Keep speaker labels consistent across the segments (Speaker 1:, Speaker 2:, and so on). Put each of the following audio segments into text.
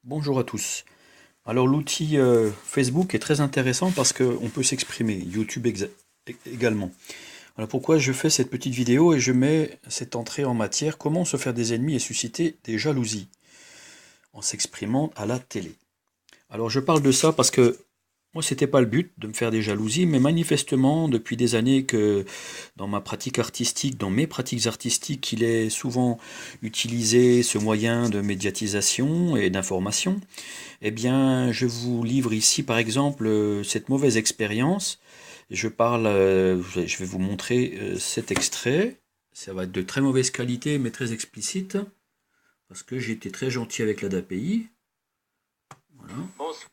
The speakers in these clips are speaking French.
Speaker 1: Bonjour à tous. Alors l'outil Facebook est très intéressant parce qu'on peut s'exprimer, YouTube également. Voilà pourquoi je fais cette petite vidéo et je mets cette entrée en matière: comment se faire des ennemis et susciter des jalousies en s'exprimant à la télé. Alors je parle de ça parce que moi c'était pas le but de me faire des jalousies, mais manifestement depuis des années que dans ma pratique artistique, dans mes pratiques artistiques, il est souvent utilisé ce moyen de médiatisation et d'information. Eh bien, je vous livre ici, par exemple, cette mauvaise expérience. Je vais vous montrer cet extrait. Ça va être de très mauvaise qualité, mais très explicite, parce que j'ai été très gentil avec l'ADAPI. Voilà.
Speaker 2: Bonsoir,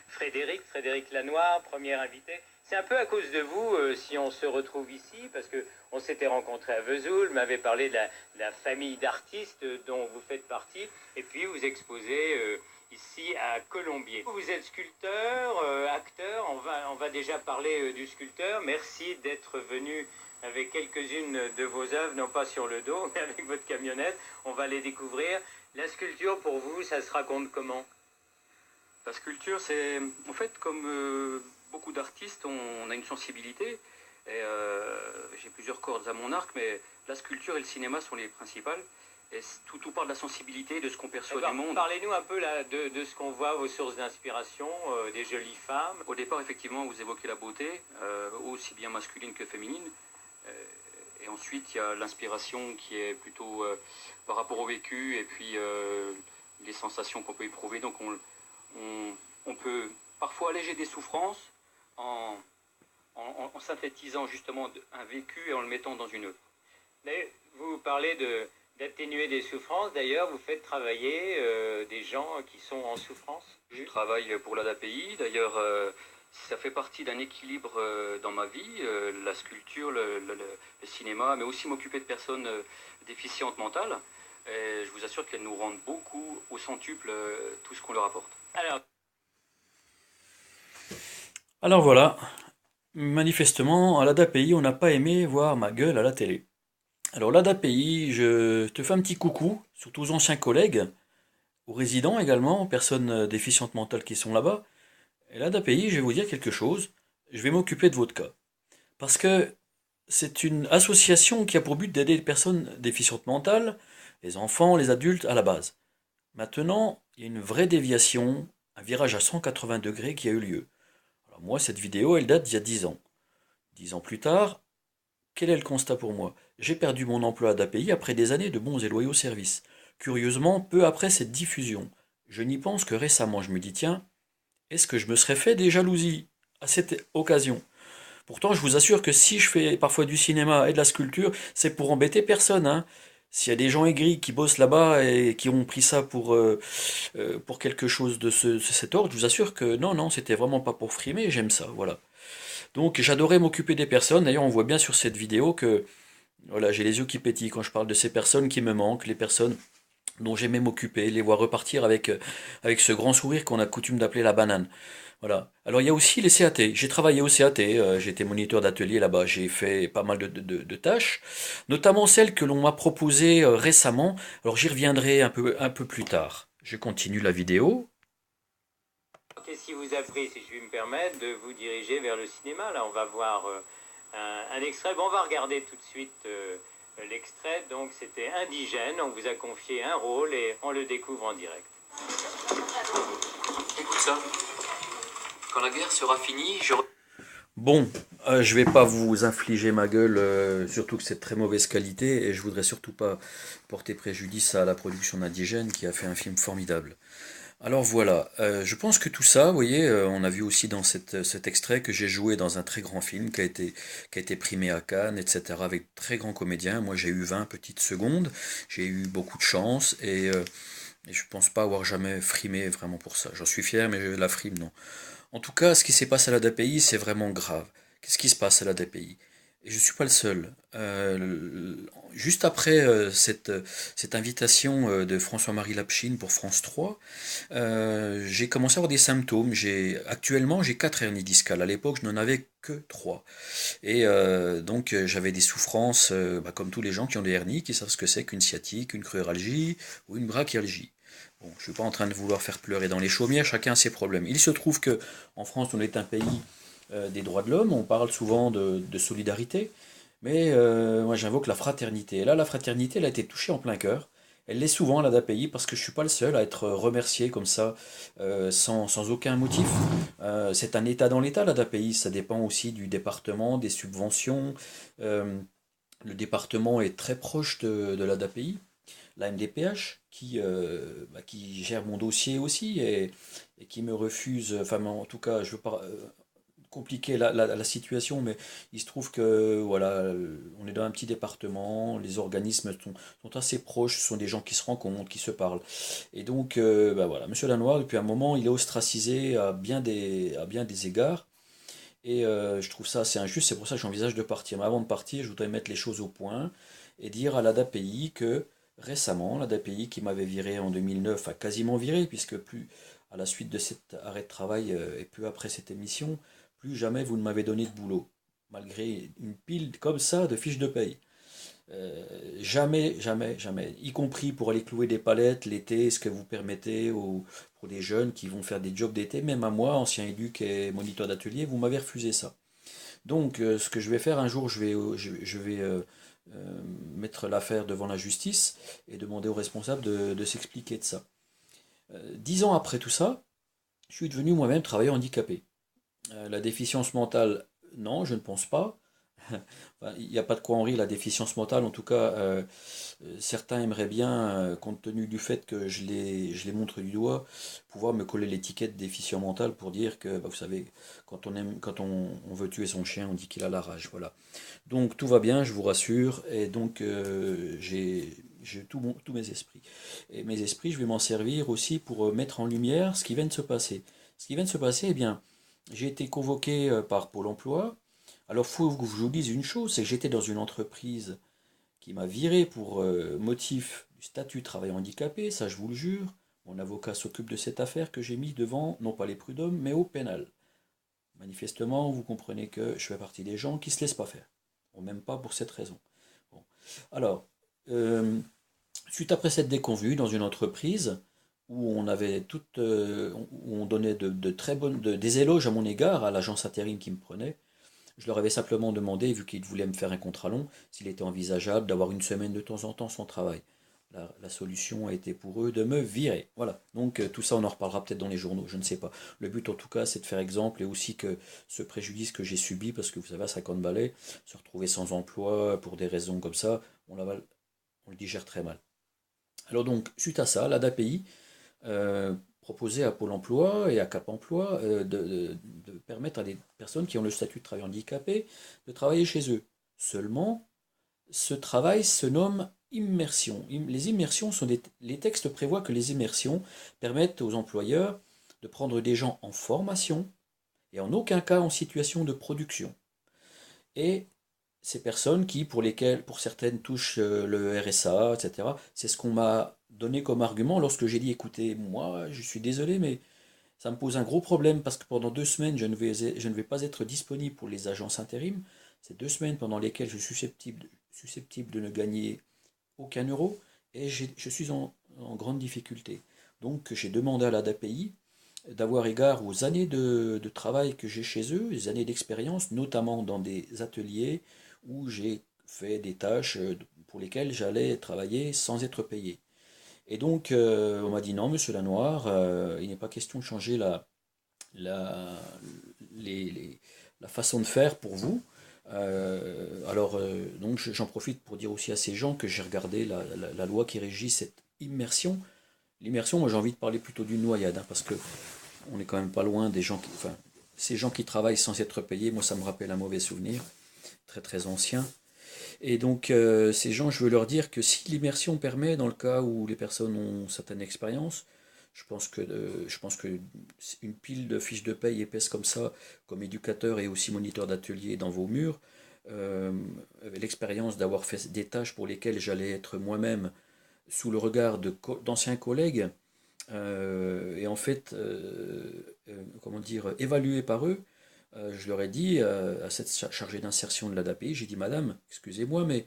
Speaker 2: Frédéric Lanoir, premier invité. C'est un peu à cause de vous si on se retrouve ici, parce que on s'était rencontré à Vesoul, m'avait parlé de la famille d'artistes dont vous faites partie, et puis vous exposez ici à Colombier. Vous êtes sculpteur, acteur, on va déjà parler du sculpteur. Merci d'être venu avec quelques-unes de vos œuvres, non pas sur le dos, mais avec votre camionnette. On va les découvrir. La sculpture, pour vous, ça se raconte comment?
Speaker 3: La sculpture, c'est en fait comme beaucoup d'artistes, on a une sensibilité. Et j'ai plusieurs cordes à mon arc, mais la sculpture et le cinéma sont les principales. Et tout part de la sensibilité, de ce qu'on perçoit du monde.
Speaker 2: Parlez-nous un peu là, de ce qu'on voit, vos sources d'inspiration, des jolies femmes.
Speaker 3: Au départ, effectivement, vous évoquez la beauté, aussi bien masculine que féminine. Et ensuite, il y a l'inspiration qui est plutôt par rapport au vécu et puis les sensations qu'on peut éprouver. Donc on peut parfois alléger des souffrances en, en synthétisant justement un vécu et en le mettant dans une œuvre.
Speaker 2: Vous parlez d'atténuer des souffrances. D'ailleurs, vous faites travailler des gens qui sont en souffrance.
Speaker 3: Je travaille pour l'ADAPI. D'ailleurs, ça fait partie d'un équilibre dans ma vie, la sculpture, le cinéma, mais aussi m'occuper de personnes déficientes mentales. Et je vous assure qu'elles nous rendent beaucoup au centuple tout ce qu'on leur apporte.
Speaker 1: Alors voilà, manifestement, à l'ADAPI, on n'a pas aimé voir ma gueule à la télé. Alors l'ADAPI, je te fais un petit coucou, surtout aux anciens collègues, aux résidents également, aux personnes déficientes mentales qui sont là-bas. Et l'ADAPI, je vais vous dire quelque chose, je vais m'occuper de votre cas. Parce que c'est une association qui a pour but d'aider les personnes déficientes mentales, les enfants, les adultes, à la base. Maintenant, il y a une vraie déviation, un virage à 180 degrés qui a eu lieu. Alors moi, cette vidéo, elle date d'il y a 10 ans. 10 ans plus tard, quel est le constat pour moi? J'ai perdu mon emploi à d'API après des années de bons et loyaux services. Curieusement, peu après cette diffusion, je n'y pense que récemment. Je me dis, tiens, est-ce que je me serais fait des jalousies à cette occasion? Pourtant, je vous assure que si je fais parfois du cinéma et de la sculpture, c'est pour embêter personne, hein. S'il y a des gens aigris qui bossent là-bas et qui ont pris ça pour quelque chose de cet ordre, je vous assure que non, non, c'était vraiment pas pour frimer, j'aime ça, voilà. Donc j'adorais m'occuper des personnes. D'ailleurs, on voit bien sur cette vidéo que voilà, j'ai les yeux qui pétillent quand je parle de ces personnes qui me manquent, les personnes dont j'aimais m'occuper, les voir repartir avec ce grand sourire qu'on a coutume d'appeler la banane. Voilà. Alors il y a aussi les CAT. J'ai travaillé au CAT, j'ai été moniteur d'atelier là-bas, j'ai fait pas mal de tâches, notamment celles que l'on m'a proposées récemment. Alors j'y reviendrai un peu plus tard. Je continue la vidéo.
Speaker 2: Qu'est-ce qui vous a pris, si je puis me permettre, de vous diriger vers le cinéma? Là, on va voir un extrait. Bon, on va regarder tout de suite l'extrait. Donc, c'était Indigène. On vous a confié un rôle et on le découvre en direct.
Speaker 3: Écoute ça. Quand la guerre sera finie,
Speaker 1: Bon, je vais pas vous infliger ma gueule, surtout que c'est de très mauvaise qualité, et je voudrais surtout pas porter préjudice à la production d'Indigène qui a fait un film formidable. Alors voilà, je pense que tout ça, vous voyez, on a vu aussi dans cet extrait que j'ai joué dans un très grand film qui a été primé à Cannes, etc., avec de très grands comédiens. Moi j'ai eu 20 petites secondes, j'ai eu beaucoup de chance, et je pense pas avoir jamais frimé vraiment pour ça. J'en suis fier, mais la frime, non. En tout cas, ce qui s'est passé à la l'ADAPI, c'est vraiment grave. Qu'est-ce qui se passe à la l'ADAPI? Et je ne suis pas le seul. Juste après cette invitation de François-Marie Lapchine pour France 3, j'ai commencé à avoir des symptômes. Actuellement, j'ai 4 hernies discales. À l'époque, je n'en avais que 3. Et donc, j'avais des souffrances, bah, comme tous les gens qui ont des hernies, qui savent ce que c'est qu'une sciatique, une cruralgie ou une brachialgie. Bon, je ne suis pas en train de vouloir faire pleurer dans les chaumières, chacun a ses problèmes. Il se trouve que en France, on est un pays des droits de l'homme, on parle souvent de solidarité, mais moi j'invoque la fraternité. Et là, la fraternité, elle a été touchée en plein cœur. Elle l'est souvent à l'ADAPI parce que je suis pas le seul à être remercié comme ça, sans aucun motif. C'est un État dans l'État, l'ADAPI. Ça dépend aussi du département, des subventions. Euh, le département est très proche de l'ADAPI, la MDPH, qui gère mon dossier aussi et qui me refuse, enfin en tout cas, je veux pas compliquer la situation, mais il se trouve que voilà, on est dans un petit département, les organismes sont assez proches, ce sont des gens qui se rencontrent, qui se parlent. Et donc, bah voilà, Monsieur Lanoir, depuis un moment, il est ostracisé à bien des égards. Et je trouve ça assez injuste, c'est pour ça que j'envisage de partir. Mais avant de partir, je voudrais mettre les choses au point et dire à l'ADAPI que récemment, l'ADAPI qui m'avait viré en 2009 a quasiment viré, puisque plus à la suite de cet arrêt de travail et peu après cette émission, plus jamais vous ne m'avez donné de boulot, malgré une pile comme ça de fiches de paye. Jamais, jamais, jamais. Y compris pour aller clouer des palettes l'été, ce que vous permettez pour des jeunes qui vont faire des jobs d'été. Même à moi, ancien éduc et moniteur d'atelier, vous m'avez refusé ça. Donc, ce que je vais faire un jour, je vais mettre l'affaire devant la justice et demander aux responsables de s'expliquer de ça. 10 ans après tout ça, je suis devenu moi-même travailleur handicapé. La déficience mentale, non, je ne pense pas. Enfin, il n'y a pas de quoi en rire, la déficience mentale. En tout cas, certains aimeraient bien, compte tenu du fait que je les montre du doigt, pouvoir me coller l'étiquette déficient mental pour dire que, bah, vous savez, quand on veut tuer son chien, on dit qu'il a la rage. Voilà. Donc tout va bien, je vous rassure. Et donc j'ai tous mes esprits. Et mes esprits, je vais m'en servir aussi pour mettre en lumière ce qui vient de se passer. Ce qui vient de se passer, eh bien, j'ai été convoqué par Pôle Emploi. Alors, faut que je vous dise une chose, c'est que j'étais dans une entreprise qui m'a viré pour motif du statut de travailleur handicapé, ça je vous le jure. Mon avocat s'occupe de cette affaire que j'ai mis devant, non pas les prud'hommes, mais au pénal. Manifestement, vous comprenez que je fais partie des gens qui ne se laissent pas faire. Bon, même pas pour cette raison. Bon. Alors, euh, suite après cette déconvenue dans une entreprise où on avait où on donnait de très des éloges à mon égard à l'agence intérim qui me prenait, je leur avais simplement demandé, vu qu'ils voulaient me faire un contrat long, s'il était envisageable d'avoir une semaine de temps en temps sans travail. La solution a été pour eux de me virer. Voilà. Donc tout ça, on en reparlera peut-être dans les journaux, je ne sais pas. Le but en tout cas, c'est de faire exemple et aussi que ce préjudice que j'ai subi, parce que vous savez, à 50 balais, se retrouver sans emploi pour des raisons comme ça, on le digère très mal. Alors donc, suite à ça, l'ADAPI proposait à Pôle emploi et à Cap emploi de permettre à des personnes qui ont le statut de travailleur handicapé de travailler chez eux. Seulement, ce travail se nomme immersion. Les immersions les textes prévoient que les immersions permettent aux employeurs de prendre des gens en formation et en aucun cas en situation de production. Et ces personnes pour certaines, touchent le RSA, etc. C'est ce qu'on m'a donné comme argument lorsque j'ai dit, écoutez, moi, je suis désolé, mais ça me pose un gros problème parce que pendant 2 semaines, je ne vais pas être disponible pour les agences intérim. C'est 2 semaines pendant lesquelles je suis susceptible de ne gagner aucun euro et je suis en grande difficulté. Donc j'ai demandé à l'ADAPI d'avoir égard aux années de travail que j'ai chez eux, les années d'expérience, notamment dans des ateliers où j'ai fait des tâches pour lesquelles j'allais travailler sans être payé. Et donc, on m'a dit non, monsieur Lanoir, il n'est pas question de changer la, la façon de faire pour vous. Donc j'en profite pour dire aussi à ces gens que j'ai regardé la loi qui régit cette immersion. L'immersion, moi j'ai envie de parler plutôt d'une noyade, hein, parce que on n'est quand même pas loin des gens enfin, ces gens qui travaillent sans être payés, moi ça me rappelle un mauvais souvenir, très très ancien. Et donc ces gens, je veux leur dire que si l'immersion permet, dans le cas où les personnes ont certaines expériences, je pense que une pile de fiches de paye épaisse comme ça, comme éducateur et aussi moniteur d'atelier dans vos murs, euh, avait l'expérience d'avoir fait des tâches pour lesquelles j'allais être moi-même sous le regard d'anciens collègues, et en fait, comment dire, évalué par eux. Je leur ai dit, à cette chargée d'insertion de l'ADAPI, j'ai dit, Madame, excusez-moi, mais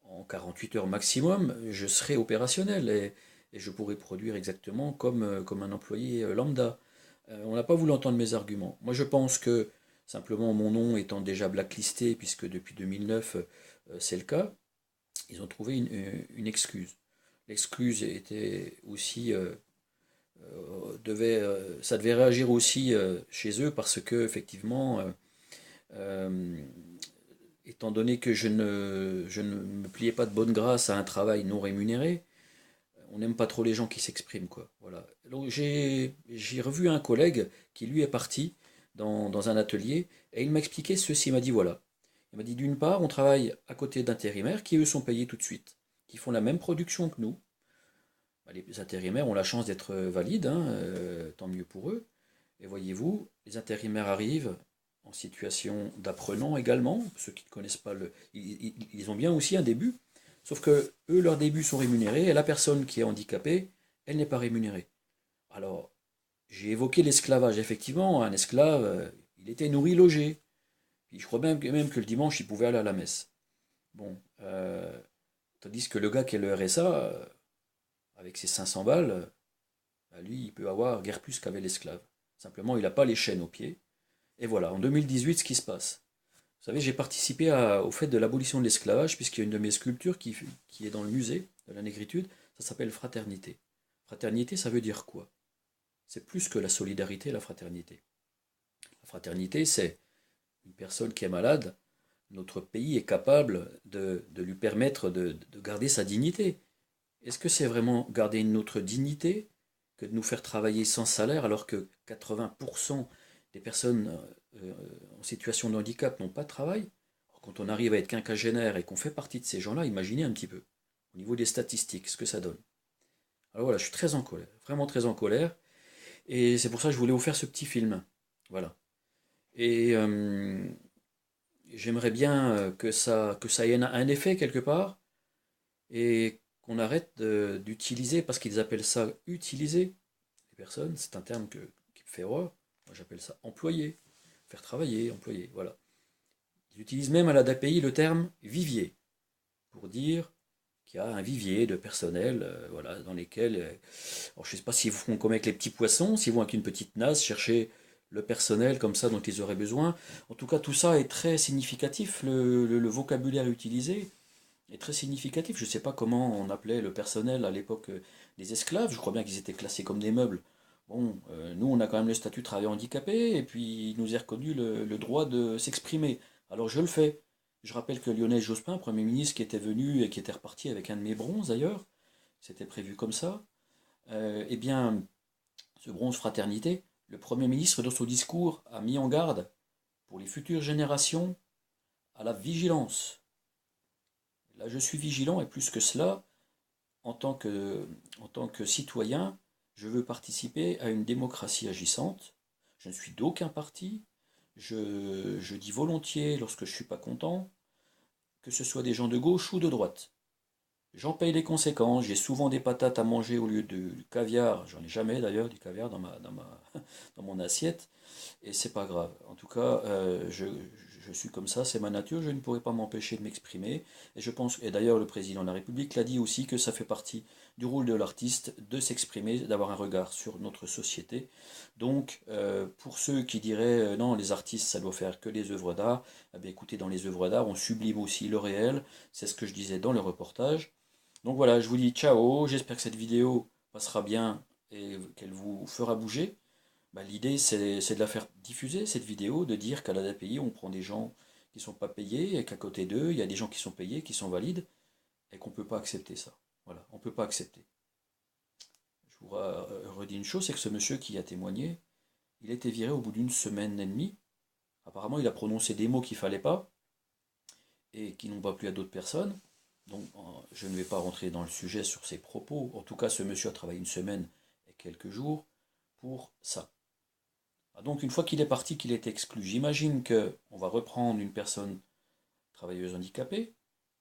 Speaker 1: en 48 heures maximum, je serai opérationnel et je pourrai produire exactement comme un employé lambda. On n'a pas voulu entendre mes arguments. Moi, je pense que simplement mon nom étant déjà blacklisté, puisque depuis 2009, c'est le cas, ils ont trouvé une excuse. L'excuse était aussi, ça devait réagir aussi chez eux parce que effectivement, euh, étant donné que je ne me pliais pas de bonne grâce à un travail non rémunéré, on n'aime pas trop les gens qui s'expriment, quoi. Voilà. Donc j'ai revu un collègue qui lui est parti dans un atelier et il m'a expliqué ceci. Il m'a dit voilà. Il m'a dit d'une part, on travaille à côté d'intérimaires qui eux sont payés tout de suite, qui font la même production que nous. Bah, les intérimaires ont la chance d'être valides, hein, tant mieux pour eux. Et voyez-vous, les intérimaires arrivent en situation d'apprenant également, ceux qui ne connaissent pas ils ont bien aussi un début, sauf que eux, leurs débuts sont rémunérés, et la personne qui est handicapée, elle n'est pas rémunérée. Alors, j'ai évoqué l'esclavage, effectivement, un esclave, il était nourri, logé. Puis je crois même que le dimanche, il pouvait aller à la messe. Bon, tandis que le gars qui est le RSA, avec ses 500 balles, bah, lui, il peut avoir guère plus qu'avait l'esclave. Simplement, il n'a pas les chaînes aux pieds. Et voilà, en 2018, ce qui se passe. Vous savez, j'ai participé au fait de l'abolition de l'esclavage, puisqu'il y a une de mes sculptures qui est dans le musée de la négritude, ça s'appelle Fraternité. Fraternité, ça veut dire quoi? C'est plus que la solidarité et la fraternité. La fraternité, c'est une personne qui est malade, notre pays est capable de lui permettre de garder sa dignité. Est-ce que c'est vraiment garder notre dignité que de nous faire travailler sans salaire alors que 80% des personnes en situation de handicap n'ont pas de travail? Alors, quand on arrive à être quinquagénaire et qu'on fait partie de ces gens-là, imaginez un petit peu, au niveau des statistiques, ce que ça donne. Alors voilà, je suis très en colère, vraiment très en colère, et c'est pour ça que je voulais vous faire ce petit film. Voilà. Et j'aimerais bien que ça ait un effet quelque part, et qu'on arrête d'utiliser, parce qu'ils appellent ça utiliser les personnes, c'est un terme qui me fait horreur. Moi j'appelle ça employer, faire travailler, employer, voilà. Ils utilisent même à la DAPI le terme vivier, pour dire qu'il y a un vivier de personnel, voilà, dans lesquels, alors je ne sais pas s'ils font comme avec les petits poissons, s'ils vont avec une petite nasse chercher le personnel comme ça dont ils auraient besoin. En tout cas, tout ça est très significatif, le vocabulaire utilisé est très significatif. Je ne sais pas comment on appelait le personnel à l'époque des esclaves. Je crois bien qu'ils étaient classés comme des meubles. Bon, nous, on a quand même le statut de travailleur handicapé, et puis il nous est reconnu le droit de s'exprimer. Alors je le fais. Je rappelle que Lionel Jospin, Premier ministre, qui était venu et qui était reparti avec un de mes bronzes d'ailleurs, c'était prévu comme ça, eh bien, ce bronze fraternité, le Premier ministre, dans son discours, a mis en garde pour les futures générations à la vigilance. Là, je suis vigilant, et plus que cela, en tant que citoyen, je veux participer à une démocratie agissante. Je ne suis d'aucun parti. Je dis volontiers lorsque je ne suis pas content, que ce soit des gens de gauche ou de droite. J'en paye les conséquences. J'ai souvent des patates à manger au lieu du caviar. J'en ai jamais d'ailleurs du caviar dans mon assiette. Et c'est pas grave. En tout cas, je suis comme ça, c'est ma nature, je ne pourrais pas m'empêcher de m'exprimer. Et je pense, et d'ailleurs le président de la République l'a dit aussi, que ça fait partie du rôle de l'artiste de s'exprimer, d'avoir un regard sur notre société. Donc, pour ceux qui diraient non, les artistes, ça doit faire que les œuvres d'art, eh bien, écoutez, dans les œuvres d'art, on sublime aussi le réel. C'est ce que je disais dans le reportage. Donc voilà, je vous dis ciao, j'espère que cette vidéo passera bien et qu'elle vous fera bouger. Bah, l'idée, c'est de la faire diffuser, cette vidéo, de dire qu'à l'ADAPI, on prend des gens qui ne sont pas payés et qu'à côté d'eux, il y a des gens qui sont payés, qui sont valides, et qu'on ne peut pas accepter ça. Voilà, on ne peut pas accepter. Je vous redis une chose, c'est que ce monsieur qui a témoigné, il a été viré au bout d'une semaine et demie. Apparemment, il a prononcé des mots qu'il ne fallait pas, et qui n'ont pas plu à d'autres personnes. Donc, je ne vais pas rentrer dans le sujet sur ses propos. En tout cas, ce monsieur a travaillé une semaine et quelques jours pour ça. Ah, donc une fois qu'il est parti, qu'il est exclu, j'imagine qu'on va reprendre une personne travailleuse handicapée,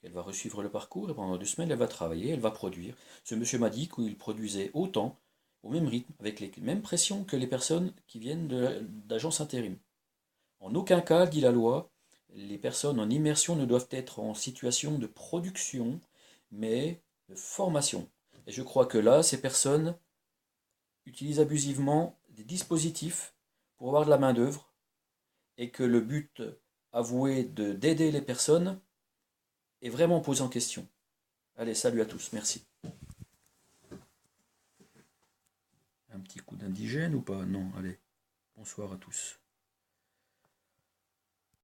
Speaker 1: qu'elle va resuivre le parcours et pendant 2 semaines, elle va travailler, elle va produire. Ce monsieur m'a dit qu'il produisait autant, au même rythme, avec les mêmes pressions que les personnes qui viennent d'agences intérim. En aucun cas, dit la loi, les personnes en immersion ne doivent être en situation de production, mais de formation. Et je crois que là, ces personnes utilisent abusivement des dispositifs pour avoir de la main-d'œuvre et que le but avoué d'aider les personnes est vraiment posé en question. Allez, salut à tous, merci. Un petit coup d'indigène ou pas? Non, allez, bonsoir à tous.